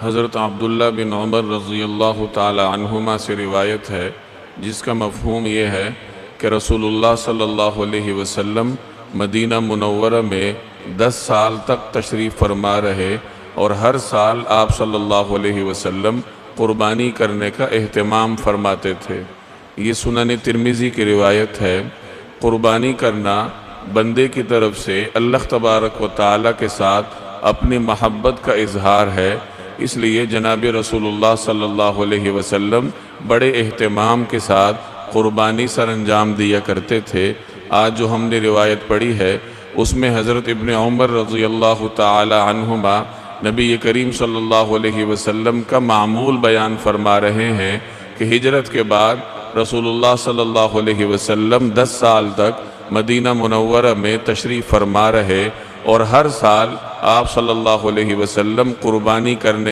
हज़रत अब्दुल्ला बिन उमर रज़ियल्लाहु ताला अन्हुमा से रिवायत है, जिसका मफ़हूम ये है कि रसूलुल्लाह सल्लल्लाहु अलैहि वसल्लम मदीना मुनव्वरा में 10 साल तक तशरीफ़ फरमा रहे और हर साल आप सल्लल्लाहु अलैहि वसल्लम क़ुरबानी करने का एहतमाम फरमाते थे। ये सुनन तिर्मिज़ी की रिवायत है। क़ुरबानी करना बंदे की तरफ से अल्लाह तबारक व तआला के साथ अपनी महब्बत का इजहार है, इसलिए जनाब रसूलुल्लाह सल्लल्लाहु अलैहि वसल्लम बड़े एहतमाम के साथ क़ुरबानी सर अंजाम दिया करते थे। आज जो हमने रिवायत पढ़ी है उसमें हज़रत इब्न उमर रज़ियल्लाहु ताला अन्हुमा नबी करीम सल्लल्लाहु अलैहि वसल्लम का मामूल बयान फरमा रहे हैं कि हिजरत के बाद रसूलुल्लाह सल्लल्लाहु अलैहि वसल्लम 10 साल तक मदीना मुनव्वरा में तशरीफ़ फरमा रहे और हर साल आप सल्लल्लाहु अलैहि वसल्लम क़ुरबानी करने